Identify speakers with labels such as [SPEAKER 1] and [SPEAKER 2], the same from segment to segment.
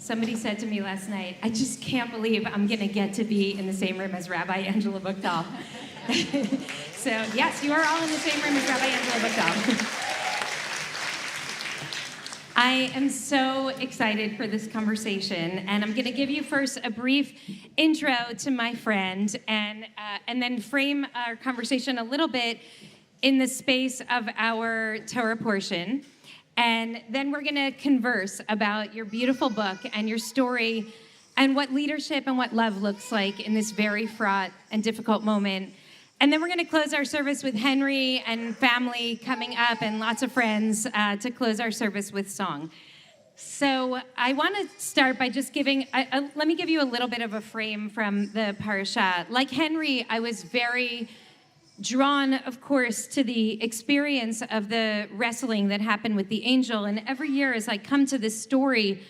[SPEAKER 1] Somebody said to me last night, I just can't believe I'm going to get to be in the same room as Rabbi Angela Buchdahl. So, yes, you are all in the same room as Rabbi Angela Buchdahl. I am so excited for this conversation, and I'm going to give you first a brief intro to my friend, and then frame our conversation a little bit in the space of our Torah portion. And then we're going to converse about your beautiful book and your story and what leadership and what love looks like in this very fraught and difficult moment. And then we're going to close our service with Henry and family coming up and lots of friends to close our service with song. So I want to start by just giving, let me give you a little bit of a frame from the parasha. Like Henry, I was very drawn, of course, to the experience of the wrestling that happened with the angel. And every year as I come to this story,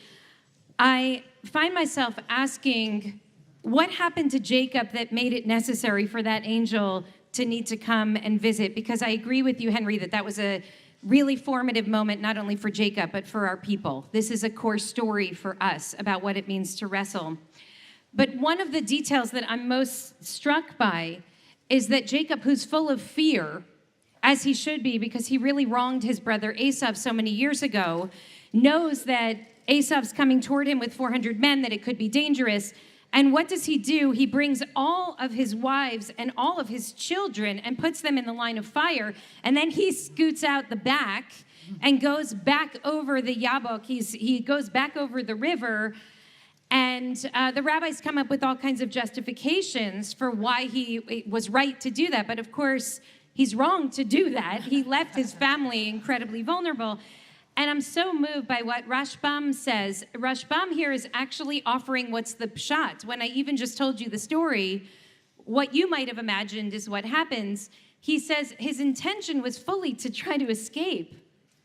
[SPEAKER 1] I find myself asking, what happened to Jacob that made it necessary for that angel to need to come and visit? Because I agree with you, Henry, that was a really formative moment, not only for Jacob, but for our people. This is a core story for us about what it means to wrestle. But one of the details that I'm most struck by is that Jacob, who's full of fear, as he should be, because he really wronged his brother Esau so many years ago, knows that Esau's coming toward him with 400 men, that it could be dangerous. And what does he do? He brings all of his wives and all of his children and puts them in the line of fire. And then he scoots out the back and goes back over the Yabok. He goes back over the river. And the rabbis come up with all kinds of justifications for why he was right to do that. But of course, he's wrong to do that. He left his family incredibly vulnerable. And I'm so moved by what Rashbam says. Rashbam here is actually offering what's the pshat. When I even just told you the story, what you might have imagined is what happens. He says his intention was fully to try to escape,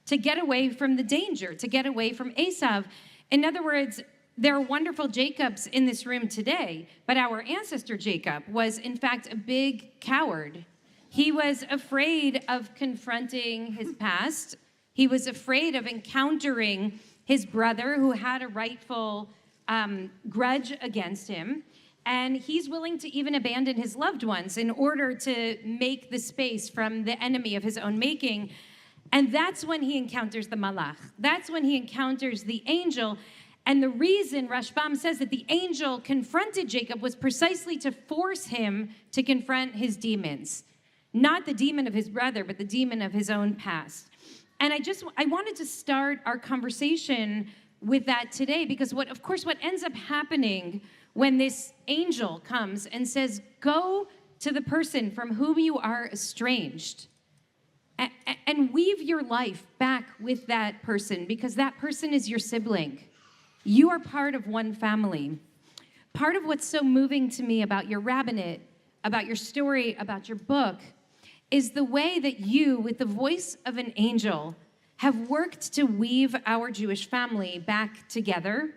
[SPEAKER 1] to get away from the danger, to get away from Esau. In other words, there are wonderful Jacobs in this room today, but our ancestor Jacob was, in fact, a big coward. He was afraid of confronting his past. He was afraid of encountering his brother who had a rightful grudge against him. And he's willing to even abandon his loved ones in order to make the space from the enemy of his own making. And that's when he encounters the malach. That's when he encounters the angel. And the reason Rashbam says that the angel confronted Jacob was precisely to force him to confront his demons. Not the demon of his brother, but the demon of his own past. And I wanted to start our conversation with that today, because what ends up happening when this angel comes and says, go to the person from whom you are estranged and weave your life back with that person, because that person is your sibling. You are part of one family. Part of what's so moving to me about your rabbinate, about your story, about your book, is the way that you, with the voice of an angel, have worked to weave our Jewish family back together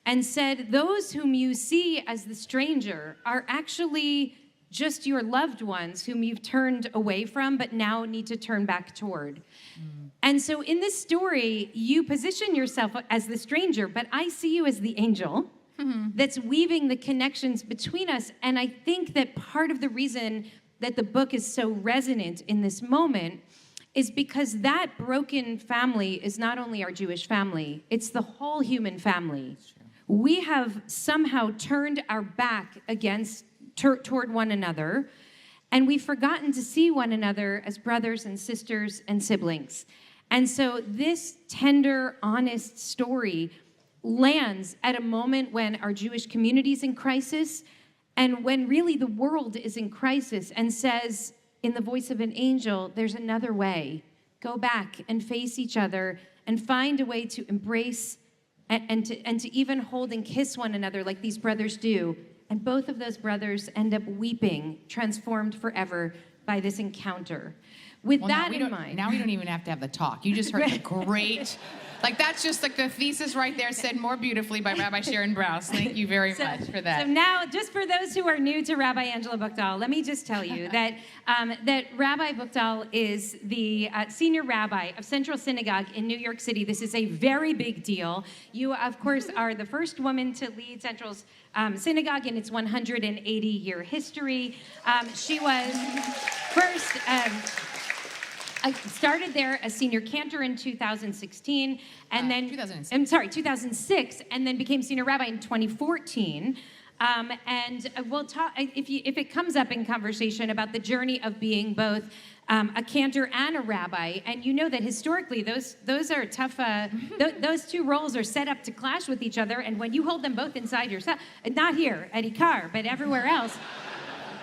[SPEAKER 1] and said, those whom you see as the stranger are actually just your loved ones whom you've turned away from, but now need to turn back toward. And so in this story, you position yourself as the stranger, but I see you as the angel that's weaving the connections between us. And I think that part of the reason that the book is so resonant in this moment is because that broken family is not only our Jewish family, it's the whole human family. We have somehow turned our back toward one another, and we've forgotten to see one another as brothers and sisters and siblings. And so this tender, honest story lands at a moment when our Jewish community is in crisis, and when really the world is in crisis, and says, in the voice of an angel, there's another way. Go back and face each other and find a way to embrace and to even hold and kiss one another like these brothers do. And both of those brothers end up weeping, transformed forever by this encounter. With that in mind.
[SPEAKER 2] Now we don't even have to have the talk. You just heard a great Like, that's just like the thesis right there, said more beautifully by Rabbi Sharon Brous. Thank you very much for that.
[SPEAKER 1] So now, just for those who are new to Rabbi Angela Buchdahl, let me just tell you that that Rabbi Buchdahl is the senior rabbi of Central Synagogue in New York City. This is a very big deal. You, of course, are the first woman to lead Central's synagogue in its 180-year history. She was first... I started there as senior cantor in 2016, and then
[SPEAKER 2] 2006.
[SPEAKER 1] I'm sorry, 2006, and then became senior rabbi in 2014. And we'll talk if it comes up in conversation about the journey of being both a cantor and a rabbi, and you know that historically those are tough. Those two roles are set up to clash with each other, and when you hold them both inside yourself, not here at IKAR, but everywhere else.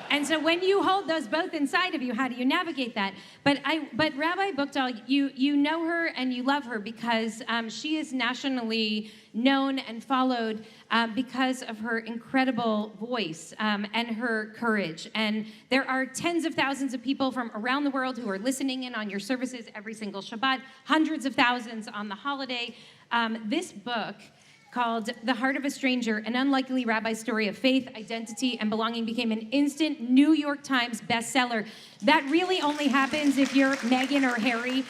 [SPEAKER 1] And so when you hold those both inside of you, how do you navigate that? But Rabbi Buchdahl, you know her and you love her because she is nationally known and followed because of her incredible voice and her courage. And there are tens of thousands of people from around the world who are listening in on your services every single Shabbat, hundreds of thousands on the holiday. This book, called The Heart of a Stranger, An Unlikely Rabbi's Story of Faith, Identity, and Belonging, became an instant New York Times bestseller. That really only happens if you're Meghan or Harry.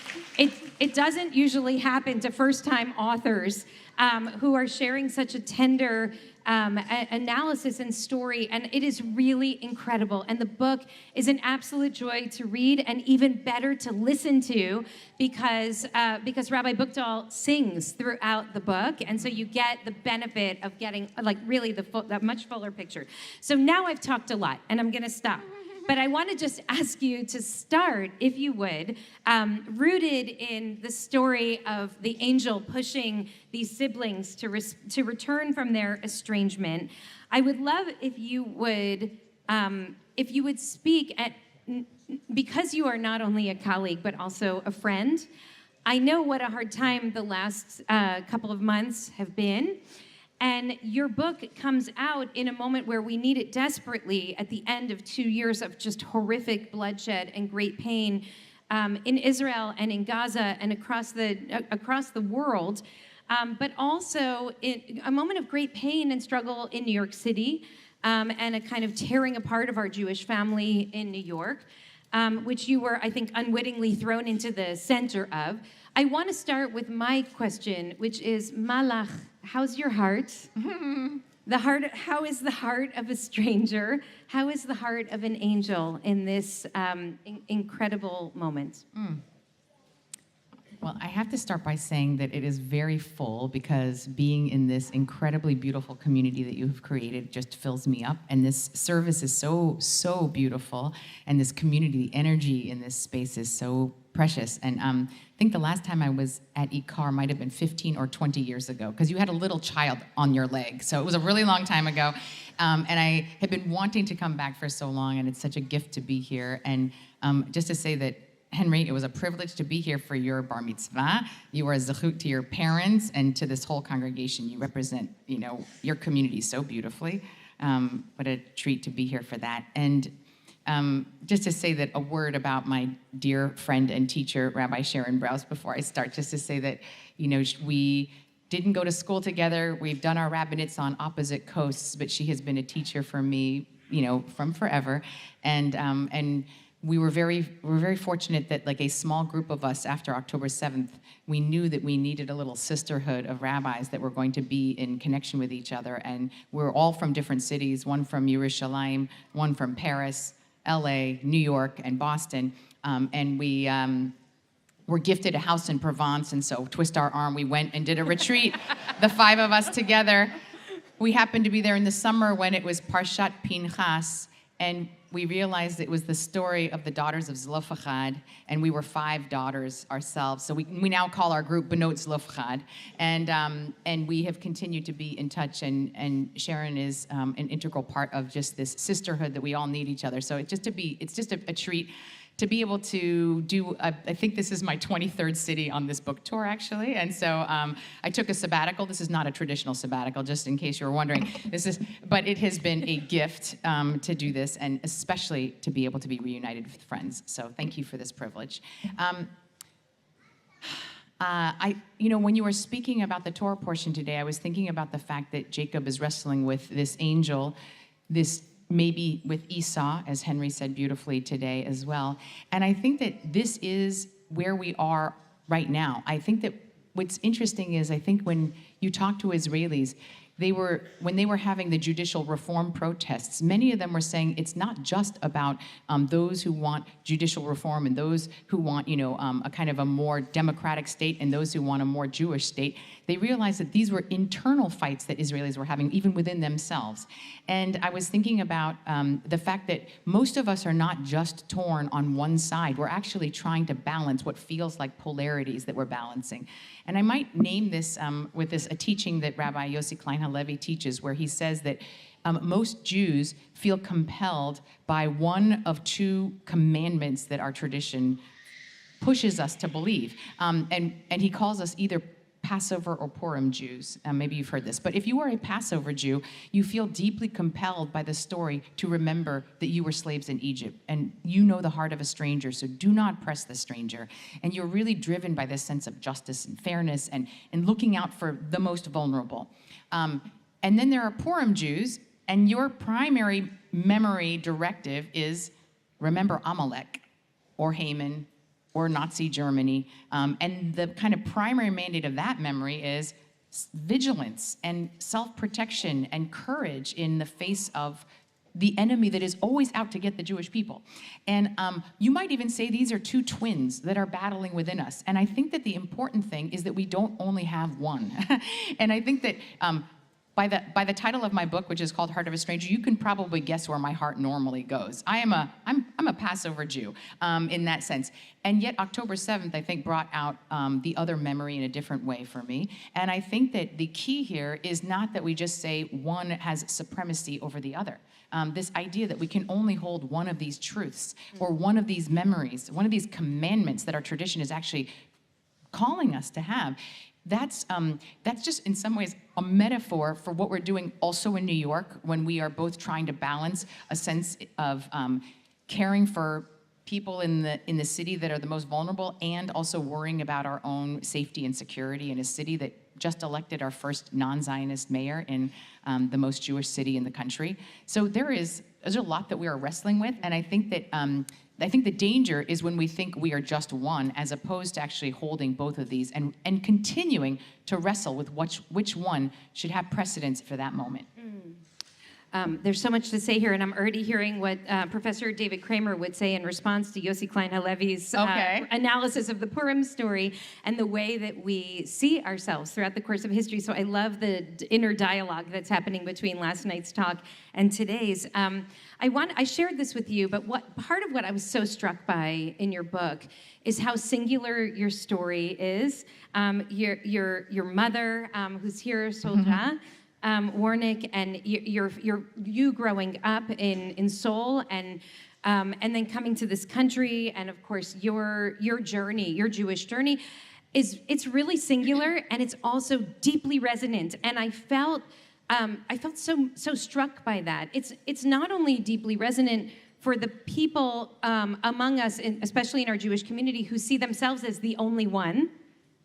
[SPEAKER 1] It doesn't usually happen to first-time authors who are sharing such a tender analysis and story, and it is really incredible. And the book is an absolute joy to read and even better to listen to because Rabbi Buchdahl sings throughout the book, and so you get the benefit of getting like really that much fuller picture. So now I've talked a lot, and I'm going to stop. But I want to just ask you to start, if you would, rooted in the story of the angel pushing these siblings to return from their estrangement. I would love if you would speak because you are not only a colleague but also a friend. I know what a hard time the last couple of months have been. And your book comes out in a moment where we need it desperately at the end of 2 years of just horrific bloodshed and great pain in Israel and in Gaza and across the world, but also in a moment of great pain and struggle in New York City and a kind of tearing apart of our Jewish family in New York, which you were, I think, unwittingly thrown into the center of. I want to start with my question, which is, Malach, how's your heart? How is the heart of a stranger? How is the heart of an angel in this incredible moment?
[SPEAKER 2] Well, I have to start by saying that it is very full because being in this incredibly beautiful community that you have created just fills me up. And this service is so, so beautiful. And this community, the energy in this space is so precious. And I think the last time I was at IKAR might have been 15 or 20 years ago, because you had a little child on your leg. So it was a really long time ago. And I had been wanting to come back for so long, and it's such a gift to be here. And just to say that, Henry, it was a privilege to be here for your bar mitzvah. You are a zechut to your parents and to this whole congregation. You represent, your community so beautifully. What a treat to be here for that. And just to say that a word about my dear friend and teacher, Rabbi Sharon Brous, before I start, just to say that, we didn't go to school together. We've done our rabbinates on opposite coasts, but she has been a teacher for me, from forever. And we were very fortunate that, like, a small group of us after October 7th, we knew that we needed a little sisterhood of rabbis that were going to be in connection with each other. And we're all from different cities, one from Yerushalayim, one from Paris, LA, New York, and Boston. And we were gifted a house in Provence, and so twist our arm, we went and did a retreat, the 5 of us together. We happened to be there in the summer when it was Parshat Pinchas, and we realized it was the story of the daughters of Zelophehad, and we were 5 daughters ourselves. So we now call our group Benot Zelophehad, and we have continued to be in touch. And Sharon is an integral part of just this sisterhood that we all need each other. So it's just a treat to be able to do. I think this is my 23rd city on this book tour, actually. And so I took a sabbatical. This is not a traditional sabbatical, just in case you were wondering. But it has been a gift to do this, and especially to be able to be reunited with friends. So thank you for this privilege. When you were speaking about the Torah portion today, I was thinking about the fact that Jacob is wrestling with this angel, this maybe with Esau, as Henry said beautifully today as well. And I think that this is where we are right now. I think that what's interesting is, I think when you talk to Israelis, when they were having the judicial reform protests, many of them were saying it's not just about those who want judicial reform and those who want, a kind of a more democratic state and those who want a more Jewish state. They realized that these were internal fights that Israelis were having, even within themselves. And I was thinking about the fact that most of us are not just torn on one side. We're actually trying to balance what feels like polarities that we're balancing. And I might name this with a teaching that Rabbi Yossi Klein Halevi teaches, where he says that most Jews feel compelled by one of two commandments that our tradition pushes us to believe. And he calls us either Passover or Purim Jews. Maybe you've heard this. But if you are a Passover Jew, you feel deeply compelled by the story to remember that you were slaves in Egypt. And you know the heart of a stranger, so do not press the stranger. And you're really driven by this sense of justice and fairness and looking out for the most vulnerable. And then there are Purim Jews, and your primary memory directive is remember Amalek or Haman or Nazi Germany. And the kind of primary mandate of that memory is vigilance and self-protection and courage in the face of the enemy that is always out to get the Jewish people. And you might even say these are two twins that are battling within us. And I think that the important thing is that we don't only have one. And I think that by the title of my book, which is called Heart of a Stranger, you can probably guess where my heart normally goes. I'm a Passover Jew in that sense. And yet October 7th, I think, brought out the other memory in a different way for me. And I think that the key here is not that we just say one has supremacy over the other. This idea that we can only hold one of these truths or one of these memories, one of these commandments that our tradition is actually calling us to have. That's just in some ways a metaphor for what we're doing also in New York, when we are both trying to balance a sense of caring for people in the city that are the most vulnerable and also worrying about our own safety and security in a city that just elected our first non-Zionist mayor in the most Jewish city in the country. So there's a lot that we are wrestling with, and I think the danger is when we think we are just one, as opposed to actually holding both of these and continuing to wrestle with which one should have precedence for that moment.
[SPEAKER 1] There's so much to say here, and I'm already hearing what Professor David Kramer would say in response to Yossi Klein Halevi's analysis of the Purim story and the way that we see ourselves throughout the course of history. So I love the inner dialogue that's happening between last night's talk and today's. I shared this with you, but part of what I was so struck by in your book is how singular your story is. Your mother, who's here, Solja, Warnick, and you growing up in Seoul and then coming to this country, and of course your journey, your Jewish journey, it's really singular, and it's also deeply resonant. And I felt so struck by that. It's not only deeply resonant for the people among us, especially in our Jewish community, who see themselves as the only one.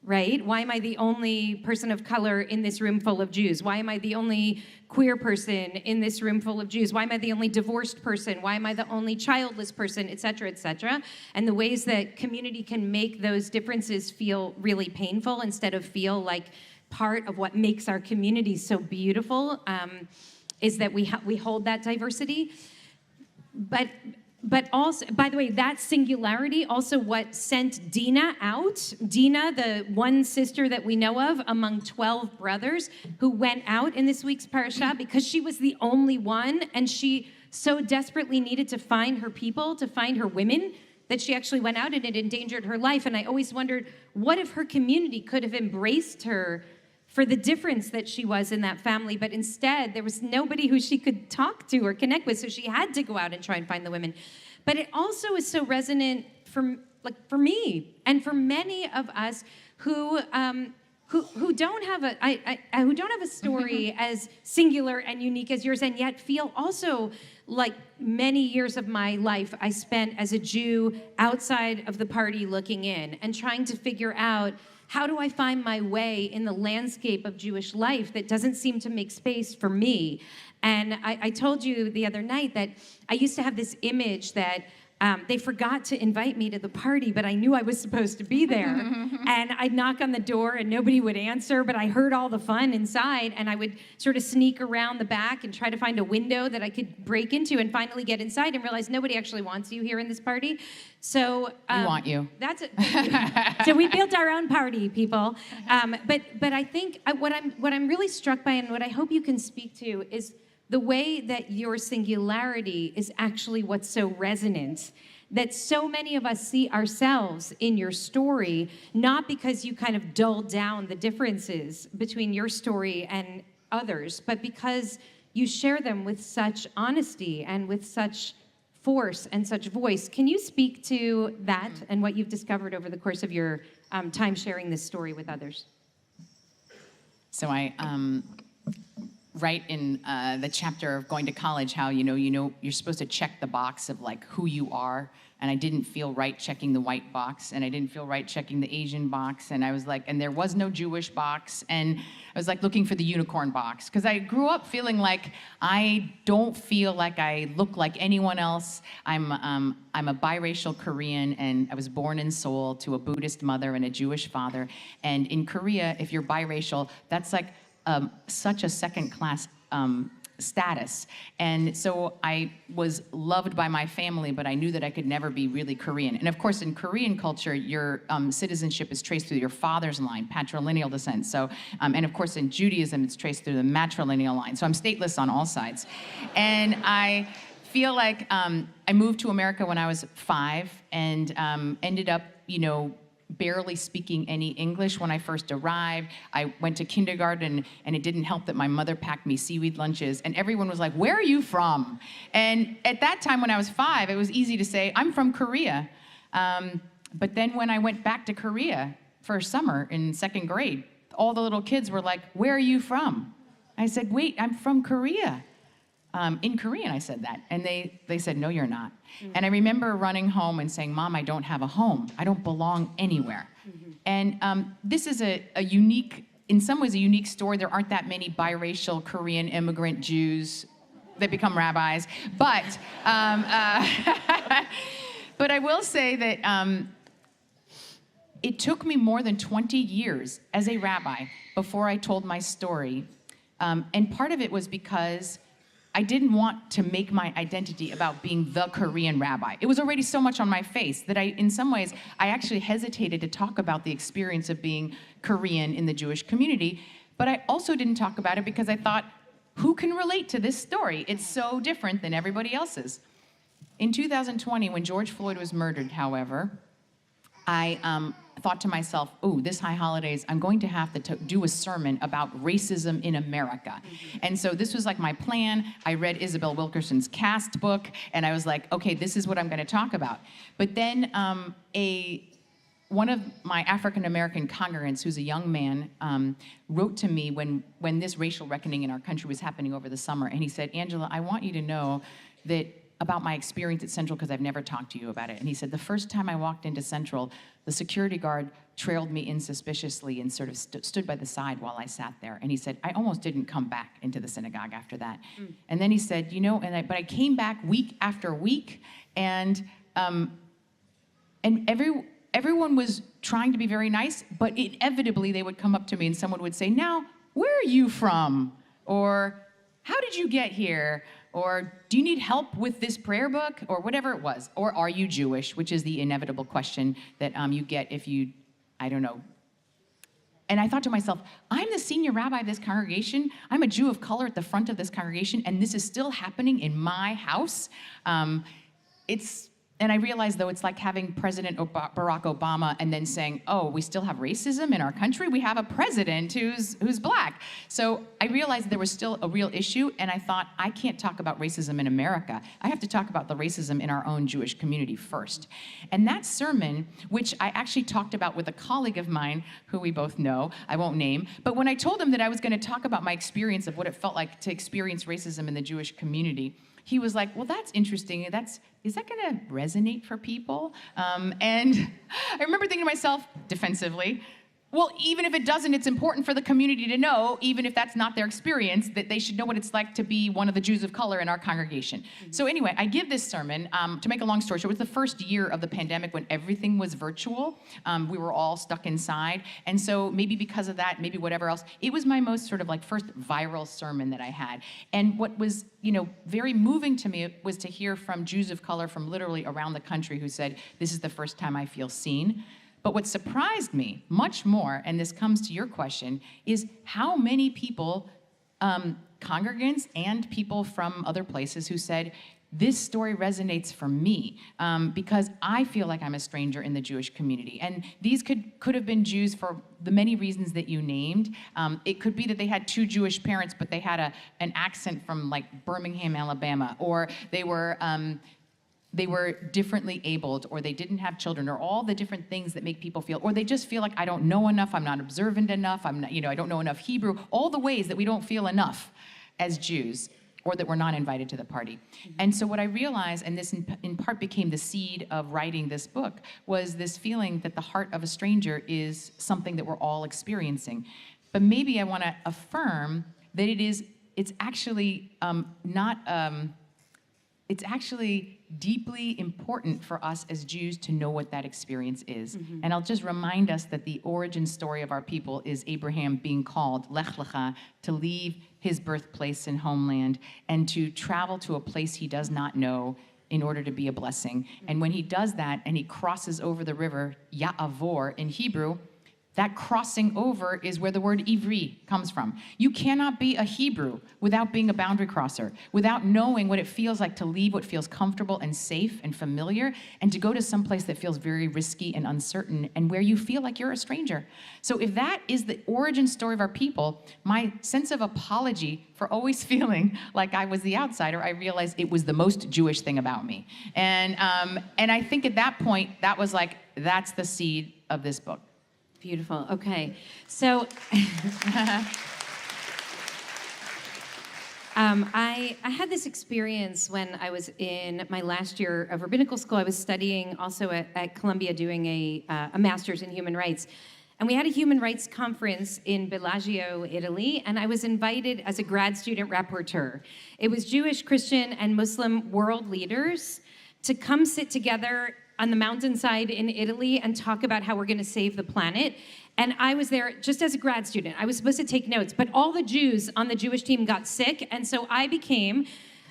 [SPEAKER 1] Right? Why am I the only person of color in this room full of Jews? Why am I the only queer person in this room full of Jews? Why am I the only divorced person? Why am I the only childless person, et cetera, et cetera? And the ways that community can make those differences feel really painful instead of feel like part of what makes our community so beautiful is that we hold that diversity. But also, by the way, that singularity also what sent Dina out. Dina, the one sister that we know of among 12 brothers who went out in this week's parasha because she was the only one, and she so desperately needed to find her people, to find her women, that she actually went out, and it endangered her life. And I always wondered, what if her community could have embraced her for the difference that she was in that family, but instead there was nobody who she could talk to or connect with, so she had to go out and try and find the women. But it also is so resonant for me and for many of us who don't have a story as singular and unique as yours, and yet feel also like many years of my life I spent as a Jew outside of the party looking in and trying to figure out how do I find my way in the landscape of Jewish life that doesn't seem to make space for me? And I told you the other night that I used to have this image that they forgot to invite me to the party, but I knew I was supposed to be there. And I'd knock on the door and nobody would answer, but I heard all the fun inside, and I would sort of sneak around the back and try to find a window that I could break into and finally get inside and realize nobody actually wants you here in this party. So
[SPEAKER 2] we want you.
[SPEAKER 1] That's it. So we built our own party, people. But I think what I'm really struck by, and what I hope you can speak to, is the way that your singularity is actually what's so resonant, that so many of us see ourselves in your story, not because you kind of dull down the differences between your story and others, but because you share them with such honesty and with such force and such voice. Can you speak to that and what you've discovered over the course of your time sharing this story with others?
[SPEAKER 2] So I write in the chapter of going to college how you're supposed to check the box of like who you are, and I didn't feel right checking the white box, and I didn't feel right checking the Asian box, and I was like, and there was no Jewish box, and I was like looking for the unicorn box, because I grew up feeling like I don't feel like I look like anyone else. I'm a biracial Korean, and I was born in Seoul to a Buddhist mother and a Jewish father, and in Korea, if you're biracial, that's like such a second-class status. And so I was loved by my family, but I knew that I could never be really Korean. And of course, in Korean culture, your citizenship is traced through your father's line, patrilineal descent. So, and of course, in Judaism, it's traced through the matrilineal line. So I'm stateless on all sides. And I feel like I moved to America when I was 5 and ended up, barely speaking any English when I first arrived. I went to kindergarten, and it didn't help that my mother packed me seaweed lunches, and everyone was like, "Where are you from?" And at that time, when I was 5, it was easy to say, "I'm from Korea." But then when I went back to Korea for a summer in 2nd grade, all the little kids were like, "Where are you from?" I said, "Wait, I'm from Korea." In Korean, I said that, and they said, "No, you're not." Mm-hmm. And I remember running home and saying, "Mom, I don't have a home. I don't belong anywhere." Mm-hmm. And this is a unique, in some ways, a unique story. There aren't that many biracial Korean immigrant Jews that become rabbis, but but I will say that it took me more than 20 years as a rabbi before I told my story, and part of it was because I didn't want to make my identity about being the Korean rabbi. It was already so much on my face that in some ways, I actually hesitated to talk about the experience of being Korean in the Jewish community. But I also didn't talk about it because I thought, who can relate to this story? It's so different than everybody else's. In 2020, when George Floyd was murdered, however, I thought to myself, oh, this high holidays, I'm going to have to do a sermon about racism in America. Mm-hmm. And so this was like my plan. I read Isabel Wilkerson's Caste book, and I was like, okay, this is what I'm going to talk about. But then one of my African-American congregants, who's a young man, wrote to me when this racial reckoning in our country was happening over the summer, and he said, Angela, I want you to know that about my experience at Central, because I've never talked to you about it. And he said, the first time I walked into Central, the security guard trailed me in suspiciously and sort of stood by the side while I sat there. And he said, I almost didn't come back into the synagogue after that. Mm. And then he said, but I came back week after week, and everyone was trying to be very nice, but inevitably they would come up to me and someone would say, now, where are you from? Or how did you get here? Or do you need help with this prayer book? Or whatever it was. Or are you Jewish? Which is the inevitable question that you get if you, I don't know. And I thought to myself, I'm the senior rabbi of this congregation. I'm a Jew of color at the front of this congregation, and this is still happening in my house. And I realized, though, it's like having President Barack Obama and then saying, oh, we still have racism in our country? We have a president who's black. So I realized there was still a real issue, and I thought, I can't talk about racism in America. I have to talk about the racism in our own Jewish community first. And that sermon, which I actually talked about with a colleague of mine, who we both know, I won't name, but when I told him that I was going to talk about my experience of what it felt like to experience racism in the Jewish community, he was like, well, that's interesting. Is that going to resonate for people? And I remember thinking to myself, defensively, Well, even if it doesn't, it's important for the community to know, even if that's not their experience, that they should know what it's like to be one of the Jews of color in our congregation. Mm-hmm. So anyway, I give this sermon, to make a long story short, it was the first year of the pandemic when everything was virtual. We were all stuck inside. And so maybe because of that, maybe whatever else, it was my most sort of like first viral sermon that I had. And what was, very moving to me was to hear from Jews of color from literally around the country who said, this is the first time I feel seen. But what surprised me much more, and this comes to your question, is how many people, congregants and people from other places who said, this story resonates for me because I feel like I'm a stranger in the Jewish community. And these could have been Jews for the many reasons that you named. It could be that they had two Jewish parents, but they had an accent from like Birmingham, Alabama, or they were differently abled, or they didn't have children, or all the different things that make people feel, or they just feel like I don't know enough, I'm not observant enough, I'm not, I don't know enough Hebrew, all the ways that we don't feel enough as Jews, or that we're not invited to the party. Mm-hmm. And so what I realized, and this in part became the seed of writing this book, was this feeling that the heart of a stranger is something that we're all experiencing. But maybe I want to affirm that it's actually it's actually deeply important for us as Jews to know what that experience is. Mm-hmm. And I'll just remind us that the origin story of our people is Abraham being called, Lech Lecha, to leave his birthplace and homeland and to travel to a place he does not know in order to be a blessing. Mm-hmm. And when he does that and he crosses over the river, Ya'avor in Hebrew, that crossing over is where the word Ivri comes from. You cannot be a Hebrew without being a boundary crosser, without knowing what it feels like to leave what feels comfortable and safe and familiar, and to go to some place that feels very risky and uncertain, and where you feel like you're a stranger. So if that is the origin story of our people, my sense of apology for always feeling like I was the outsider, I realized it was the most Jewish thing about me. And I think at that point, that was like, that's the seed of this book.
[SPEAKER 1] Beautiful. Okay. So I had this experience when I was in my last year of rabbinical school. I was studying also at Columbia, doing a master's in human rights. And we had a human rights conference in Bellagio, Italy, and I was invited as a grad student rapporteur. It was Jewish, Christian, and Muslim world leaders to come sit together on the mountainside in Italy and talk about how we're going to save the planet. And I was there just as a grad student. I was supposed to take notes, but all the Jews on the Jewish team got sick, and so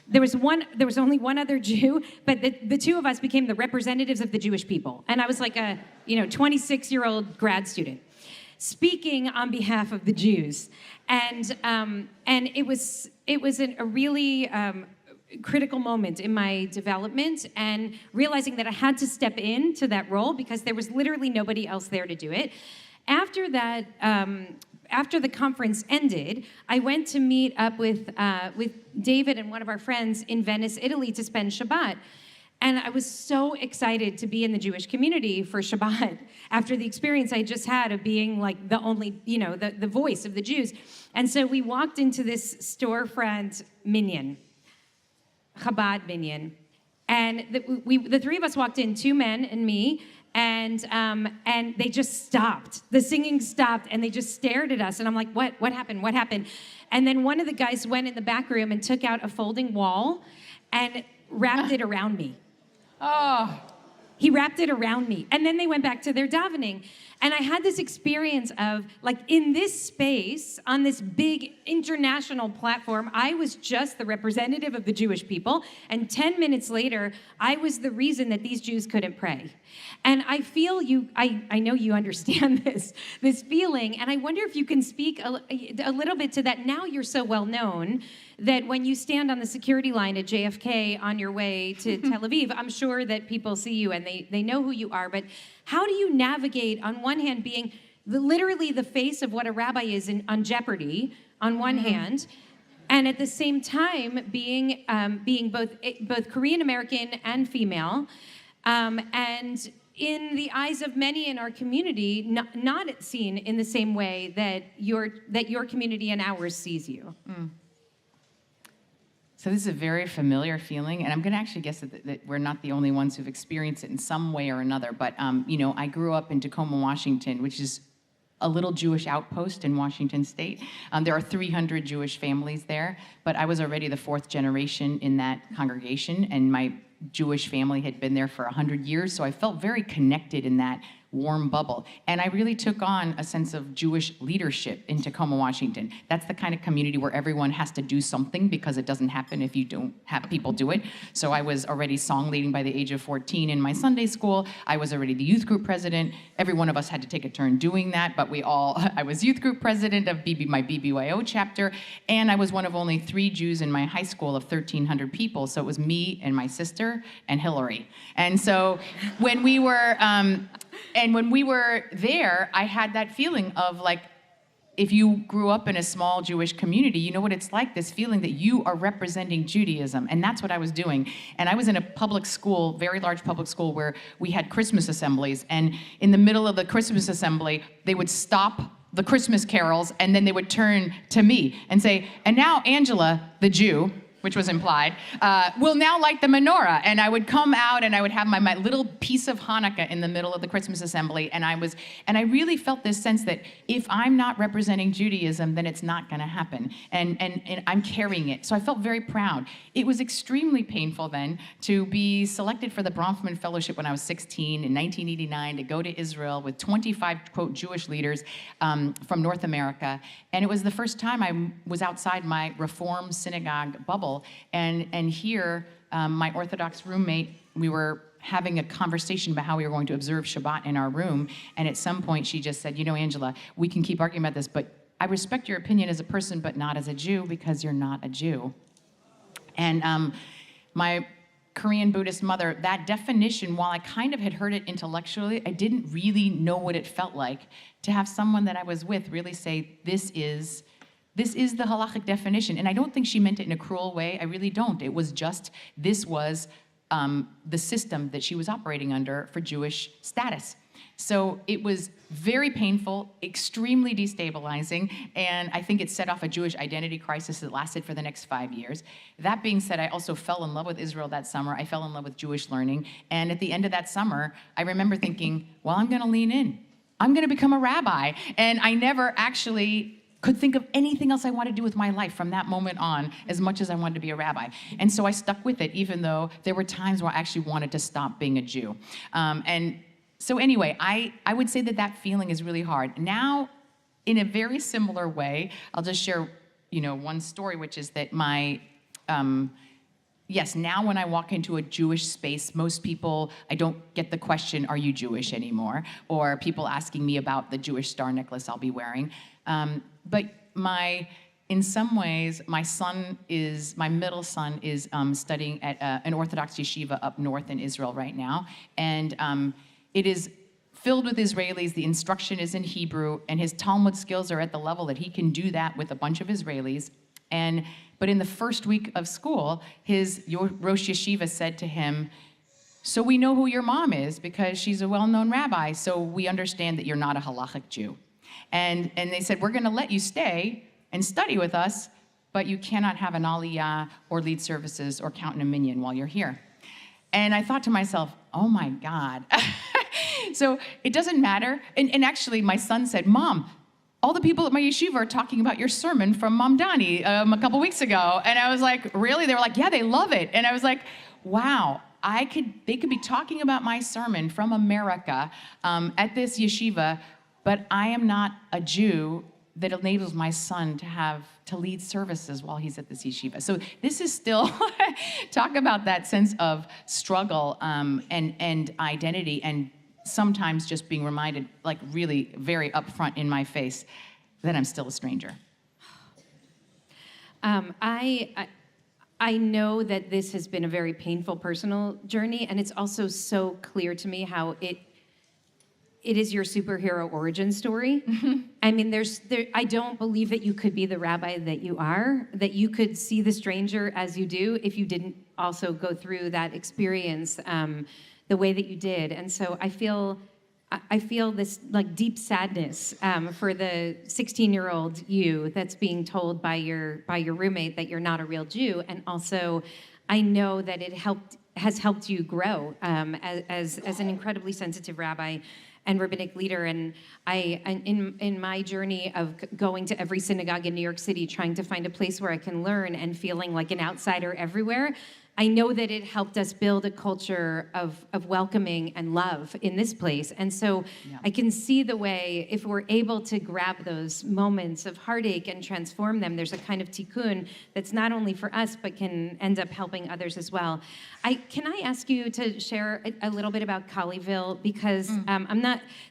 [SPEAKER 1] there was only one other Jew, but the two of us became the representatives of the Jewish people. And I was like a 26-year-old grad student speaking on behalf of the Jews. And it was a really critical moment in my development, and realizing that I had to step into that role because there was literally nobody else there to do it. After that, after the conference ended, I went to meet up with David and one of our friends in Venice, Italy, to spend Shabbat. And I was so excited to be in the Jewish community for Shabbat after the experience I just had of being like the only, the voice of the Jews. And so we walked into this storefront minyan, Chabad minyan, and the three of us walked in, two men and me, and they just stopped. The singing stopped, and they just stared at us, and I'm like, what happened? What happened? And then one of the guys went in the back room and took out a folding wall and wrapped it around me.
[SPEAKER 2] Oh.
[SPEAKER 1] He wrapped it around me, and then they went back to their davening. And I had this experience of, like, in this space, on this big international platform, I was just the representative of the Jewish people, and 10 minutes later, I was the reason that these Jews couldn't pray. And I feel I know you understand this feeling, and I wonder if you can speak a little bit to that. Now you're so well known that when you stand on the security line at JFK on your way to Tel Aviv, I'm sure that people see you and they know who you are, but how do you navigate, on one hand, being literally the face of what a rabbi is on Jeopardy, on one hand, and at the same time being both Korean American and female, and in the eyes of many in our community, not seen in the same way that your community and ours sees you?
[SPEAKER 2] So this is a very familiar feeling, and I'm going to actually guess that we're not the only ones who've experienced it in some way or another. But I grew up in Tacoma, Washington, which is a little Jewish outpost in Washington State. There are 300 Jewish families there, but I was already the fourth generation in that congregation, and my Jewish family had been there for 100 years, so I felt very connected in that warm bubble. And I really took on a sense of Jewish leadership in Tacoma, Washington. That's the kind of community where everyone has to do something because it doesn't happen if you don't have people do it. So I was already song leading by the age of 14 in my Sunday school. I was already the youth group president. Every one of us had to take a turn doing that, but I was youth group president of my BBYO chapter, and I was one of only 3 Jews in my high school of 1,300 people. So it was me and my sister and Hillary. And so when we were there, I had that feeling of like, if you grew up in a small Jewish community, you know what it's like, this feeling that you are representing Judaism. And that's what I was doing. And I was in a public school, very large public school, where we had Christmas assemblies. And in the middle of the Christmas assembly, they would stop the Christmas carols, and then they would turn to me and say, and now Angela, the Jew, which was implied, will now light the menorah. And I would come out and I would have my little piece of Hanukkah in the middle of the Christmas assembly. And I really felt this sense that if I'm not representing Judaism, then it's not gonna happen. And I'm carrying it. So I felt very proud. It was extremely painful then to be selected for the Bronfman Fellowship when I was 16 in 1989 to go to Israel with 25, quote, Jewish leaders from North America. And it was the first time I was outside my Reform synagogue bubble. And here, my Orthodox roommate, we were having a conversation about how we were going to observe Shabbat in our room. And at some point, she just said, you know, Angela, we can keep arguing about this, but I respect your opinion as a person, but not as a Jew, because you're not a Jew. And my Korean Buddhist mother, that definition, while I kind of had heard it intellectually, I didn't really know what it felt like to have someone that I was with really say, this is the halachic definition. And I don't think she meant it in a cruel way. I really don't. It was just, this was the system that she was operating under for Jewish status. So it was very painful, extremely destabilizing, and I think it set off a Jewish identity crisis that lasted for the next 5 years. That being said, I also fell in love with Israel that summer. I fell in love with Jewish learning. And at the end of that summer, I remember thinking, well, I'm going to lean in. I'm going to become a rabbi. And I never actually could think of anything else I wanted to do with my life from that moment on, as much as I wanted to be a rabbi. And so I stuck with it, even though there were times where I actually wanted to stop being a Jew. So anyway, I would say that feeling is really hard. Now, in a very similar way, I'll just share, one story, which is that yes, now when I walk into a Jewish space, most people, I don't get the question, are you Jewish anymore? Or people asking me about the Jewish star necklace I'll be wearing. But in some ways, my middle son is studying at an Orthodox yeshiva up north in Israel right now. And it is filled with Israelis. The instruction is in Hebrew, and his Talmud skills are at the level that he can do that with a bunch of Israelis. But in the first week of school, his Rosh Yeshiva said to him, so we know who your mom is because she's a well-known rabbi, so we understand that you're not a halachic Jew. And they said, we're going to let you stay and study with us, but you cannot have an aliyah or lead services or count in a minyan while you're here. And I thought to myself, oh my God. So it doesn't matter. And actually, my son said, Mom, all the people at my yeshiva are talking about your sermon from Mom Dani a couple weeks ago. And I was like, really? They were like, yeah, they love it. And I was like, wow, they could be talking about my sermon from America at this yeshiva, but I am not a Jew that enables my son to lead services while he's at this yeshiva. So this is still, talk about that sense of struggle and identity, and sometimes just being reminded, like really very upfront in my face, that I'm still a stranger.
[SPEAKER 1] I know that this has been a very painful personal journey, and it's also so clear to me how it is your superhero origin story. I mean, I don't believe that you could be the rabbi that you are, that you could see the stranger as you do if you didn't also go through that experience the way that you did. And so I feel this like deep sadness for the 16-year-old you that's being told by your roommate that you're not a real Jew. And also, I know that it has helped you grow as an incredibly sensitive rabbi. and rabbinic leader. And in my journey of going to every synagogue in New York City, trying to find a place where I can learn and feeling like an outsider everywhere, I know that it helped us build a culture of welcoming and love in this place. And so I can see the way, if we're able to grab those moments of heartache and transform them, there's a kind of tikkun that's not only for us, but can end up helping others as well. Can I ask you to share a little bit about Colleyville? Because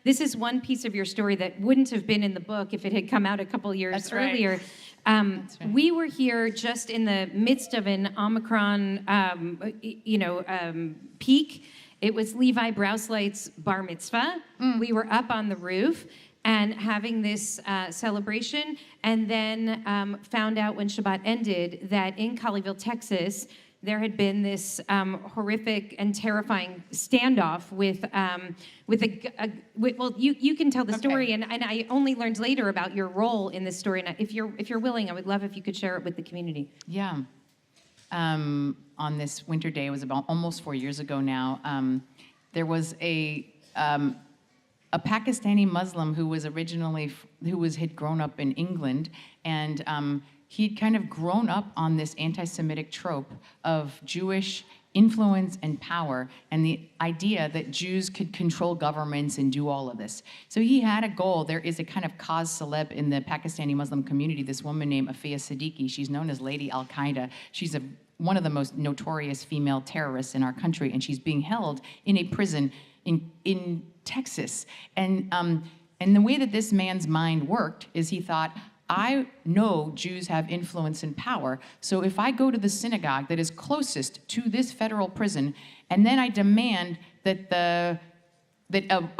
[SPEAKER 1] this is one piece of your story that wouldn't have been in the book if it had come out a couple years earlier.
[SPEAKER 2] Right. That's right.
[SPEAKER 1] We were here just in the midst of an Omicron, peak. It was Levi Brauslight's bar mitzvah. We were up on the roof and having this celebration, and then found out when Shabbat ended that in Colleyville, Texas, there had been this horrific and terrifying standoff with well, you can tell the story, and I only learned later about your role in this story. And if you're willing, I would love if you could share it with the community.
[SPEAKER 2] Yeah. On this winter day, it was about almost 4 years ago now, there was a Pakistani Muslim who was had grown up in England, and he'd kind of grown up on this anti-Semitic trope of Jewish influence and power, and the idea that Jews could control governments and do all of this. So he had a goal. There is a kind of cause celeb in the Pakistani Muslim community, this woman named Afia Siddiqui. She's known as Lady Al-Qaeda. She's one of the most notorious female terrorists in our country, and she's being held in a prison in Texas. And the way that this man's mind worked is he thought, I know Jews have influence and power, so if I go to the synagogue that is closest to this federal prison, and then I demand that a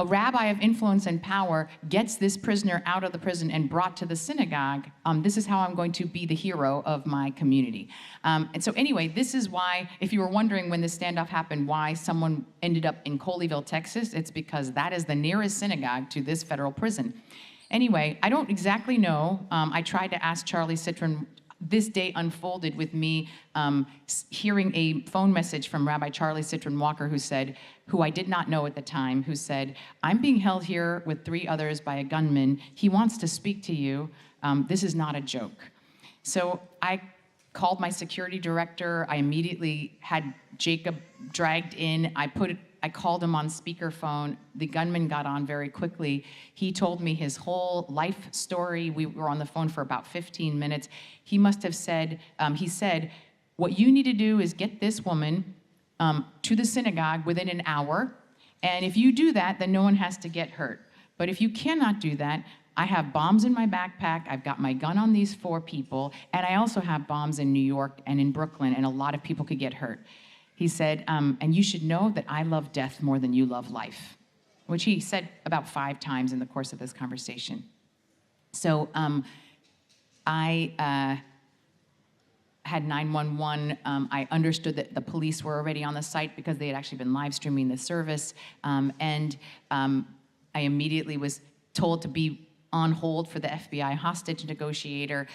[SPEAKER 2] rabbi of influence and power gets this prisoner out of the prison and brought to the synagogue, this is how I'm going to be the hero of my community. And so anyway, this is why, if you were wondering when this standoff happened, why someone ended up in Colleyville, Texas, it's because that is the nearest synagogue to this federal prison. Anyway, I don't exactly know. I tried to ask Charlie Citron. This day unfolded with me hearing a phone message from Rabbi Charlie Citron Walker, who I did not know at the time, who said, I'm being held here with 3 others by a gunman. He wants to speak to you. This is not a joke. So I called my security director. I immediately had Jacob dragged in. I called him on speakerphone. The gunman got on very quickly. He told me his whole life story. We were on the phone for about 15 minutes. He must have said, he said, what you need to do is get this woman to the synagogue within an hour. And if you do that, then no one has to get hurt. But if you cannot do that, I have bombs in my backpack. I've got my gun on these 4 people. And I also have bombs in New York and in Brooklyn, and a lot of people could get hurt. He said, and you should know that I love death more than you love life, which he said about 5 times in the course of this conversation. So I had 911. I understood that the police were already on the site because they had actually been live streaming the service. And I immediately was told to be on hold for the FBI hostage negotiator,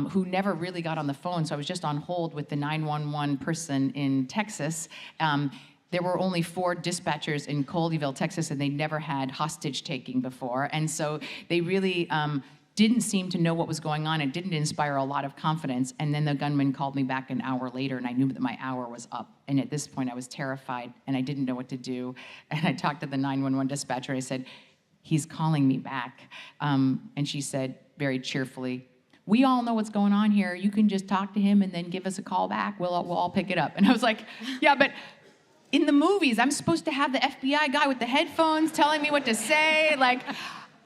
[SPEAKER 2] who never really got on the phone. So I was just on hold with the 911 person in Texas. There were only 4 dispatchers in Colleyville, Texas, and they never had hostage taking before. And so they really didn't seem to know what was going on. It didn't inspire a lot of confidence. And then the gunman called me back an hour later, and I knew that my hour was up. And at this point, I was terrified, and I didn't know what to do. And I talked to the 911 dispatcher. I said, he's calling me back. And she said very cheerfully, we all know what's going on here. You can just talk to him and then give us a call back. We'll all pick it up. And I was like, yeah, but in the movies, I'm supposed to have the FBI guy with the headphones telling me what to say. Like,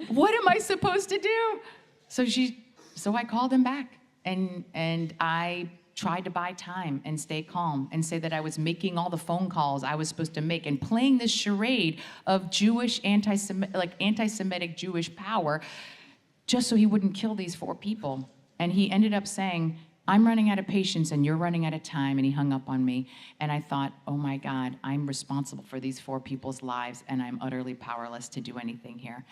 [SPEAKER 2] what am I supposed to do? So I called him back, and I tried to buy time and stay calm and say that I was making all the phone calls I was supposed to make and playing this charade of Jewish anti-Semitic Jewish power, just so he wouldn't kill these 4 people. And he ended up saying, I'm running out of patience and you're running out of time, and he hung up on me. And I thought, oh my God, I'm responsible for these 4 people's lives, and I'm utterly powerless to do anything here.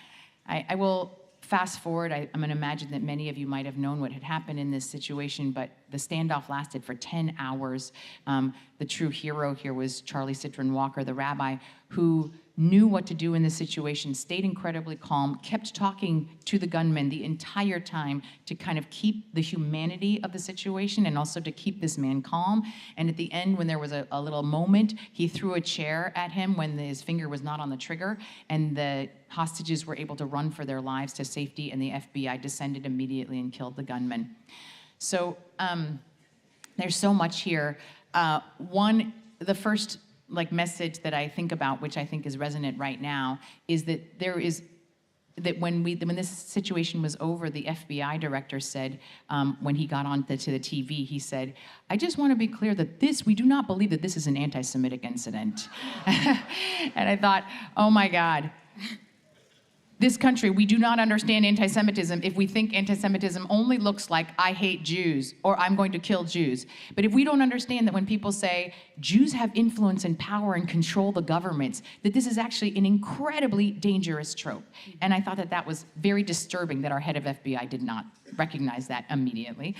[SPEAKER 2] I will fast forward. I'm going to imagine that many of you might have known what had happened in this situation, but the standoff lasted for 10 hours. The true hero here was Charlie Citron Walker, the rabbi who knew what to do in this situation, stayed incredibly calm, kept talking to the gunman the entire time to kind of keep the humanity of the situation and also to keep this man calm. And at the end, when there was a little moment, he threw a chair at him when his finger was not on the trigger, and the hostages were able to run for their lives to safety, and the FBI descended immediately and killed the gunman. So there's so much here. The first message that I think about, which I think is resonant right now, is that when this situation was over, the FBI director said, when he got on to the TV, he said, "I just want to be clear that we do not believe that this is an anti-Semitic incident." And I thought, oh my God. This country, we do not understand anti-Semitism if we think anti-Semitism only looks like I hate Jews or I'm going to kill Jews. But if we don't understand that when people say Jews have influence and power and control the governments, that this is actually an incredibly dangerous trope. And I thought that was very disturbing that our head of FBI did not recognize that immediately.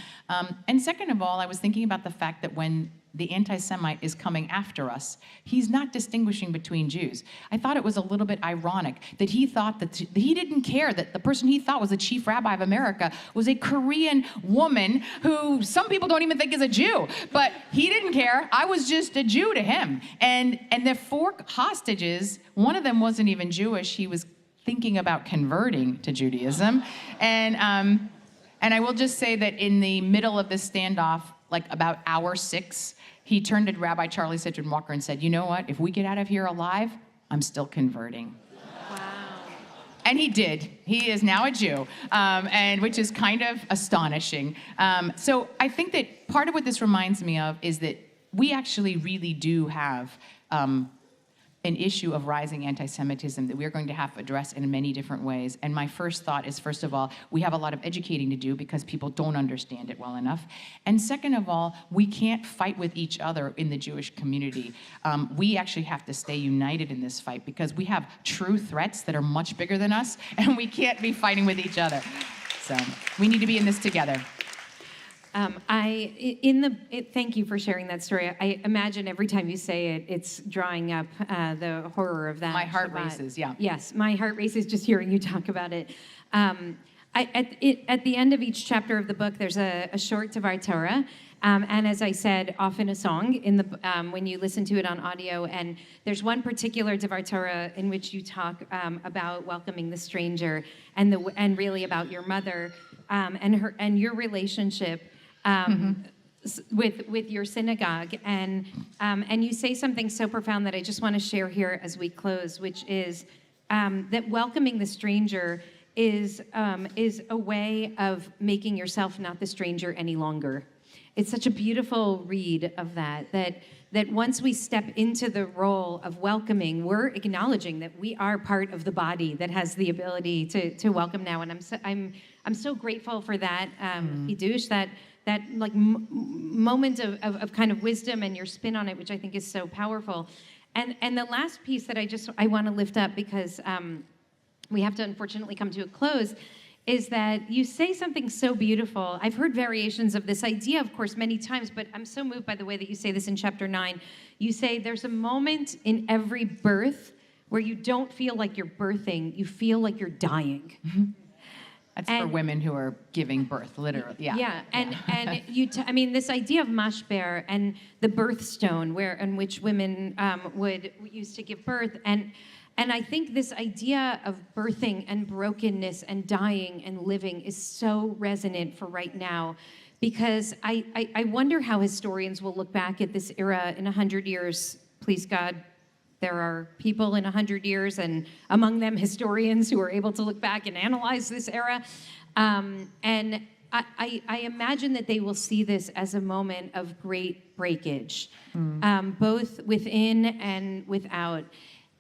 [SPEAKER 2] And second of all, I was thinking about the fact that when the anti-Semite is coming after us, he's not distinguishing between Jews. I thought it was a little bit ironic that he thought that he didn't care that the person he thought was the chief rabbi of America was a Korean woman who some people don't even think is a Jew. But he didn't care. I was just a Jew to him. And the 4 hostages, one of them wasn't even Jewish. He was thinking about converting to Judaism. And I will just say that in the middle of this standoff, about hour 6, he turned to Rabbi Charlie Citron Walker and said, "You know what? If we get out of here alive, I'm still converting."
[SPEAKER 1] Wow.
[SPEAKER 2] And he did. He is now a Jew, and which is kind of astonishing. So I think that part of what this reminds me of is that we actually really do have an issue of rising anti-Semitism that we're going to have to address in many different ways. And my first thought is, first of all, we have a lot of educating to do because people don't understand it well enough. And second of all, we can't fight with each other in the Jewish community. We actually have to stay united in this fight because we have true threats that are much bigger than us, and we can't be fighting with each other. So we need to be in this together.
[SPEAKER 1] Thank you for sharing that story. I imagine every time you say it, it's drawing up the horror of that.
[SPEAKER 2] My heart races, yeah.
[SPEAKER 1] Yes, my heart races just hearing you talk about it. At the end of each chapter of the book, there's a short Devar Torah, and as I said, often a song when you listen to it on audio. And there's one particular Devar Torah in which you talk about welcoming the stranger and really about your mother and your relationship. With your synagogue, and you say something so profound that I just want to share here as we close, which is that welcoming the stranger is a way of making yourself not the stranger any longer. It's such a beautiful read of that once we step into the role of welcoming, we're acknowledging that we are part of the body that has the ability to welcome now, and I'm so grateful for that, Hidush, that moment of kind of wisdom and your spin on it, which I think is so powerful. And the last piece that I want to lift up, because we have to unfortunately come to a close, is that you say something so beautiful. I've heard variations of this idea, of course, many times, but I'm so moved by the way that you say this in chapter 9. You say there's a moment in every birth where you don't feel like you're birthing, you feel like you're dying.
[SPEAKER 2] Mm-hmm. That's for women who are giving birth, literally. Yeah.
[SPEAKER 1] Yeah, and this idea of mashber and the birthstone, in which women would use to give birth, and I think this idea of birthing and brokenness and dying and living is so resonant for right now, because I wonder how historians will look back at this era in 100 years. Please God, there are people in 100 years, and among them historians who are able to look back and analyze this era. And I imagine that they will see this as a moment of great breakage, both within and without.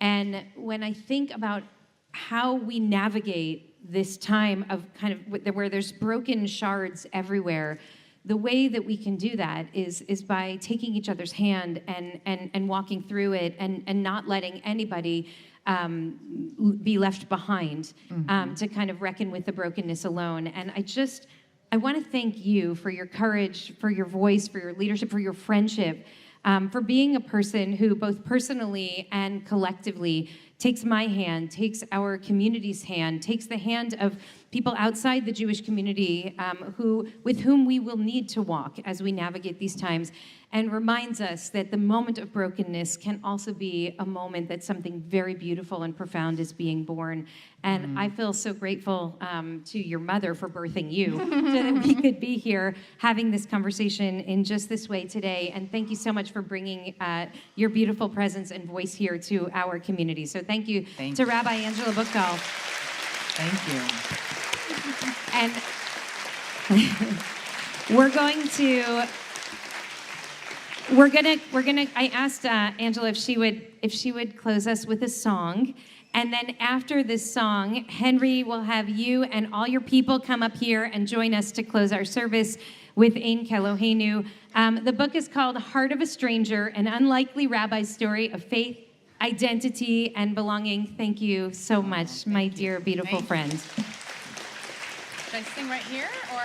[SPEAKER 1] And when I think about how we navigate this time of kind of where there's broken shards everywhere, the way that we can do that is by taking each other's hand and walking through it and not letting anybody be left behind to kind of reckon with the brokenness alone. And I want to thank you for your courage, for your voice, for your leadership, for your friendship. for being a person who both personally and collectively takes my hand, takes our community's hand, takes the hand of people outside the Jewish community with whom we will need to walk as we navigate these times, and reminds us that the moment of brokenness can also be a moment that something very beautiful and profound is being born. And I feel so grateful to your mother for birthing you so that we could be here having this conversation in just this way today. And thank you so much for bringing your beautiful presence and voice here to our community. So thank you to Rabbi Angela Buchdahl.
[SPEAKER 2] Thank you.
[SPEAKER 1] And I asked Angela if she would close us with a song. And then after this song, Henry will have you and all your people come up here and join us to close our service with Ein Keloheinu. The book is called Heart of a Stranger, an unlikely rabbi's story of faith, identity, and belonging. Thank you so much, my dear, beautiful friend.
[SPEAKER 3] Should I sing right here, or?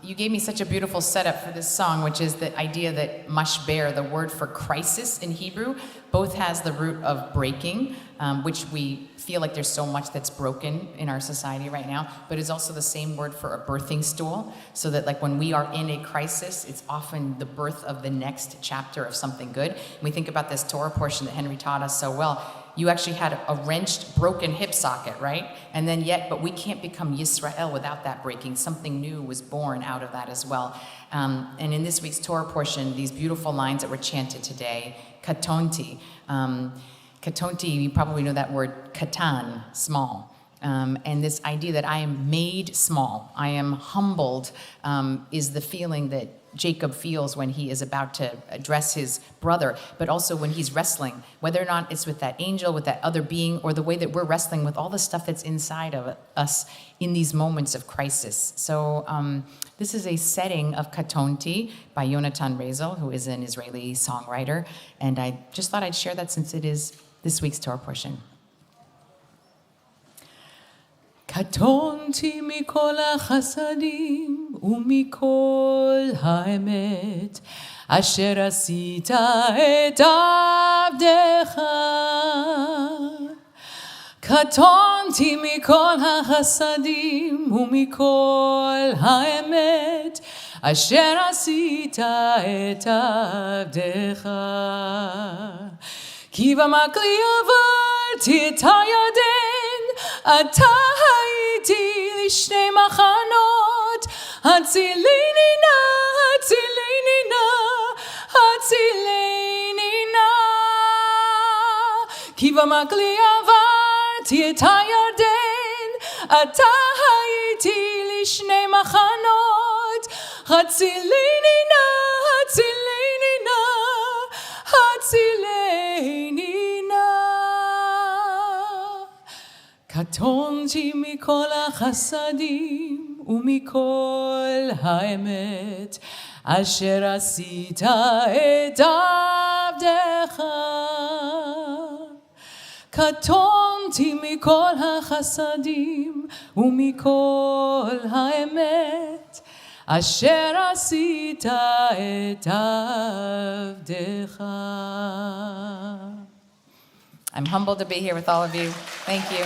[SPEAKER 2] You gave me such a beautiful setup for this song, which is the idea that mashber, the word for crisis in Hebrew, both has the root of breaking, which we feel like there's so much that's broken in our society right now, but it's also the same word for a birthing stool, so that like when we are in a crisis, it's often the birth of the next chapter of something good. And we think about this Torah portion that Henry taught us so well. You actually had a wrenched, broken hip socket, right? And then but we can't become Yisrael without that breaking. Something new was born out of that as well. And in this week's Torah portion, these beautiful lines that were chanted today, katonti. Katonti, you probably know that word, katan, small. And this idea that I am made small, I am humbled, is the feeling that Jacob feels when he is about to address his brother, but also when he's wrestling, whether or not it's with that angel, with that other being, or the way that we're wrestling with all the stuff that's inside of us in these moments of crisis. So this is a setting of Katonti by Yonatan Rezel, who is an Israeli songwriter, and I just thought I'd share that since it is this week's Torah portion.
[SPEAKER 4] קטונתי מכל החסדים ומכל האמת אשר עשית את עבדך. קטונתי מכל החסדים ומכל האמת אשר עשית את עבדך. כי במקלי עברתי את הירדן, אתה הייתי לשני מחנות, הצילני נא, הצילני נא, הצילני נא. כי במקלי עברתי את הירדן, אתה הייתי לשני מחנות, הצילני נא, הצילני נא, הצילני נא. קטונתי מכל החסדים ומכל האמת אשר עשית את עבדך. קטונתי מכל החסדים ומכל האמת אשר עשית את עבדך.
[SPEAKER 2] I'm humbled to be here with all of you. Thank you.